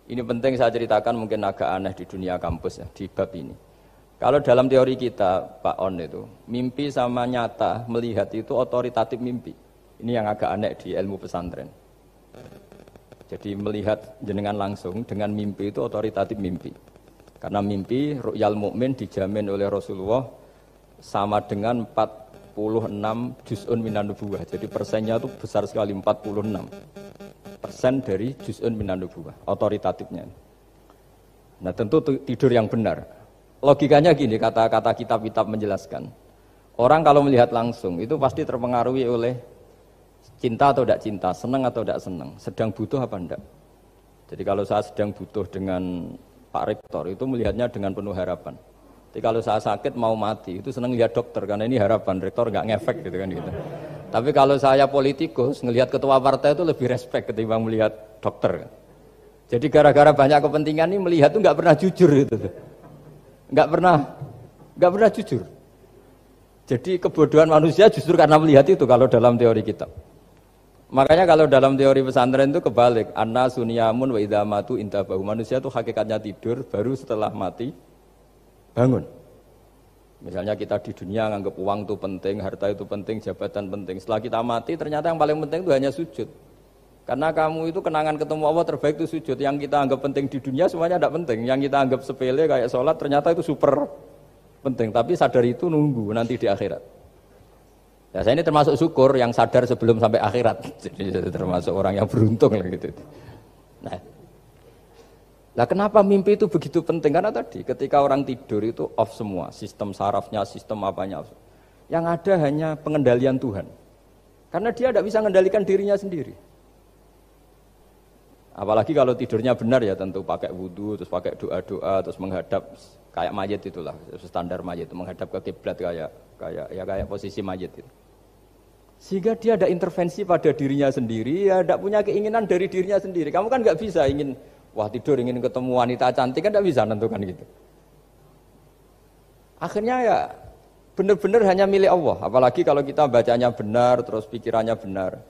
Ini penting saya ceritakan, mungkin agak aneh di dunia kampus ya, di bab ini. Kalau dalam teori kita, Pak On itu, mimpi sama nyata, melihat itu otoritatif mimpi. Ini yang agak aneh di ilmu pesantren. Jadi melihat jenengan langsung dengan mimpi itu otoritatif mimpi. Karena mimpi, ru'yal mukmin dijamin oleh Rasulullah sama dengan 46 juz'un minan nubuwah. Jadi persennya itu besar sekali, 46% dari juz'un minan nubuwah, otoritatifnya. Nah tentu tidur yang benar. Logikanya gini, kata-kata kitab-kitab menjelaskan. Orang kalau melihat langsung itu pasti terpengaruhi oleh cinta atau tidak cinta, senang atau tidak senang, sedang butuh apa tidak. Jadi kalau saya sedang butuh dengan Pak Rektor itu melihatnya dengan penuh harapan. Jadi kalau saya sakit mau mati itu senang lihat dokter karena ini harapan, Rektor nggak ngefek gitu kan gitu. Tapi kalau saya politikus ngelihat ketua partai itu lebih respect ketimbang melihat dokter. Jadi gara-gara banyak kepentingan ini melihat itu nggak pernah jujur gitu. Nggak pernah jujur. Jadi kebodohan manusia justru karena melihat itu kalau dalam teori kita. Makanya kalau dalam teori pesantren itu kebalik, anna sunyamun wa idza matu intabahu. Manusia itu hakikatnya tidur, baru setelah mati bangun. Misalnya kita di dunia nganggap uang itu penting, harta itu penting, jabatan penting. Setelah kita mati ternyata yang paling penting itu hanya sujud. Karena kamu itu kenangan ketemu Allah terbaik itu sujud. Yang kita anggap penting di dunia semuanya tidak penting. Yang kita anggap sepele kayak sholat ternyata itu super penting. Tapi sadar itu nunggu nanti di akhirat. Ya saya ini termasuk syukur yang sadar sebelum sampai akhirat. Jadi termasuk orang yang beruntung lah gitu. Nah, kenapa mimpi itu begitu penting? Karena tadi ketika orang tidur itu off semua, sistem sarafnya, sistem apanya. Yang ada hanya pengendalian Tuhan. Karena dia tidak bisa mengendalikan dirinya sendiri. Apalagi kalau tidurnya benar ya tentu pakai wudhu, terus pakai doa-doa, terus menghadap kayak mayit itulah standar mayit, menghadap ke kiblat kayak posisi mayit itu. Sehingga dia ada intervensi pada dirinya sendiri, ya tidak punya keinginan dari dirinya sendiri. Kamu kan nggak bisa ingin tidur ingin ketemu wanita cantik kan tidak bisa nentukan gitu. Akhirnya ya benar-benar hanya milik Allah. Apalagi kalau kita bacanya benar, terus pikirannya benar.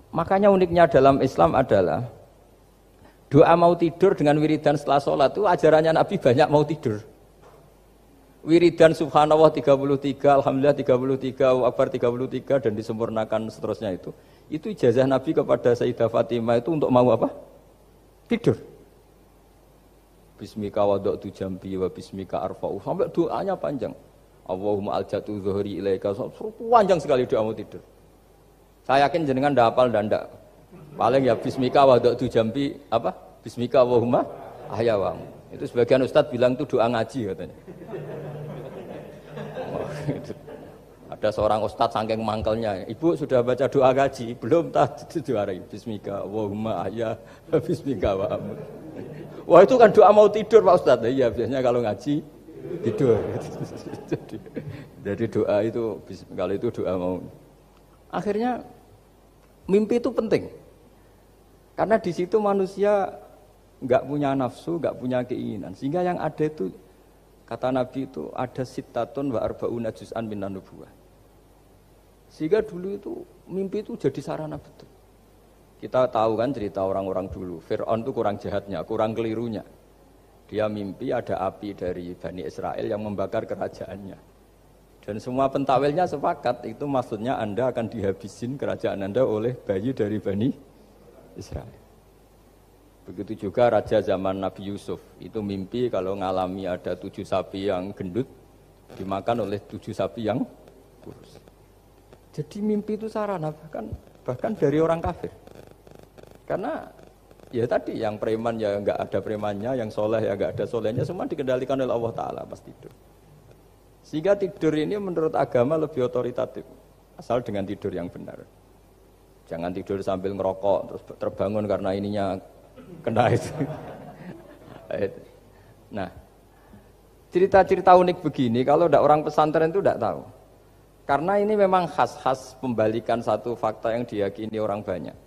Makanya uniknya dalam Islam adalah doa mau tidur dengan wiridan setelah sholat itu ajarannya Nabi banyak mau tidur. Wiridan subhanallah 33, alhamdulillah 33, Allahu akbar 33 dan disempurnakan seterusnya itu. Itu ijazah Nabi kepada Sayyidah Fatimah itu untuk mau apa? Tidur. Bismika wada'tu jambi wa bismika arfa'u. Sampai doanya panjang. Allahumma aljatu zuhri ilaika. Panjang sekali doa mau tidur. Saya yakin jenengan ndak hafal dan ndak. Paling ya bismika wada'tu jambi apa? Bismika Allahumma ahyawamu. Itu sebagian ustadz bilang itu doa ngaji katanya. Ada seorang ustadz saking mangkelnya, ibu sudah baca doa ngaji? Belum, tak diwarai. Bismika Allahumma ahya bismika wa'amu. Wah itu kan doa mau tidur Pak Ustadz. Iya biasanya kalau ngaji tidur. Jadi doa itu kalau itu doa mau. Akhirnya mimpi itu penting. Karena di situ manusia enggak punya nafsu, enggak punya keinginan. Sehingga yang ada itu kata Nabi itu ada sittatun wa arba'una juz'an minan nubuwah. Sehingga dulu itu mimpi itu jadi sarana betul. Kita tahu kan cerita orang-orang dulu. Fir'aun itu kurang jahatnya, kurang kelirunya. Dia mimpi ada api dari Bani Israel yang membakar kerajaannya. Dan semua pentawilnya sepakat itu maksudnya Anda akan dihabisin kerajaan Anda oleh bayi dari Bani Israel. Begitu juga raja zaman Nabi Yusuf. Itu mimpi kalau ngalami ada 7 sapi yang gendut dimakan oleh 7 sapi yang kurus. Jadi mimpi itu sarana bahkan dari orang kafir. Karena ya tadi yang preman ya enggak ada premannya, yang soleh ya enggak ada solehnya, semua dikendalikan oleh Allah Ta'ala pas tidur. Sehingga tidur ini menurut agama lebih otoritatif, asal dengan tidur yang benar. Jangan tidur sambil ngerokok terus terbangun karena ininya kena itu. Nah, cerita-cerita unik begini kalau tidak orang pesantren itu tidak tahu. Karena ini memang khas pembalikan satu fakta yang diyakini orang banyak.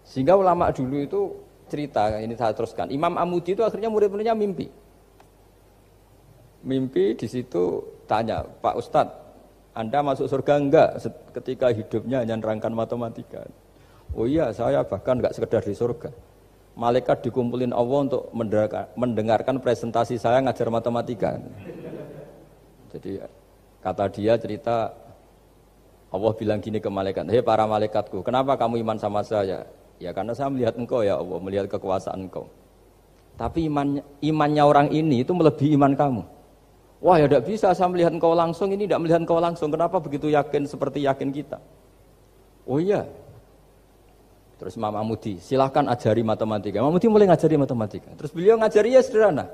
Sehingga ulama dulu itu cerita, ini saya teruskan. Imam Amudi itu akhirnya murid-muridnya mimpi. Mimpi di situ tanya, Pak Ustadz, Anda masuk surga enggak ketika hidupnya hanya nerangkan matematika? Oh iya, saya bahkan enggak sekedar di surga. malaikat dikumpulin Allah untuk mendengarkan presentasi saya ngajar matematika. Jadi kata dia cerita Allah bilang gini ke malaikat, hei para malaikatku, kenapa kamu iman sama saya? Ya karena saya melihat engkau ya Allah, melihat kekuasaan engkau. Tapi imannya orang ini itu melebihi iman kamu. Wah ya tidak bisa saya melihat engkau langsung, ini tidak melihat engkau langsung. Kenapa begitu yakin seperti yakin kita? Oh iya. Terus Imam Mahmudi, silahkan ajari matematika. Imam Mahmudi mulai ngajari matematika. Terus beliau ngajari ya sederhana.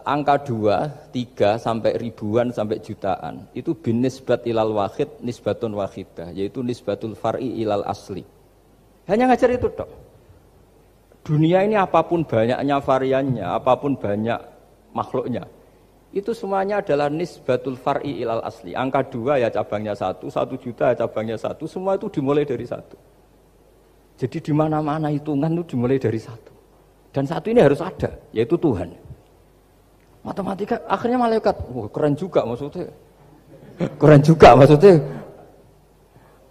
Angka 2, 3 sampai ribuan sampai jutaan itu bin nisbat ilal wahid nisbatun wahidah, yaitu nisbatul far'i ilal asli. Hanya ngajar itu dok. Dunia ini apapun banyaknya variannya, apapun banyak makhluknya, itu semuanya adalah nisbatul far'i ilal asli. Angka 2 ya cabangnya 1, 1 juta ya cabangnya 1, semua itu dimulai dari 1. Jadi di mana-mana hitungan itu dimulai dari 1. Dan 1 ini harus ada, yaitu Tuhan. Matematika akhirnya malaikat, wah keren juga maksudnya. Keren juga maksudnya.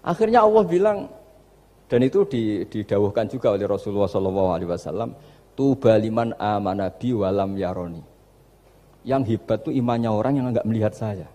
Akhirnya Allah bilang, dan itu didawuhkan juga oleh Rasulullah SAW, tuba liman amana bi walam yaroni. Yang hebat itu imannya orang yang enggak melihat saya.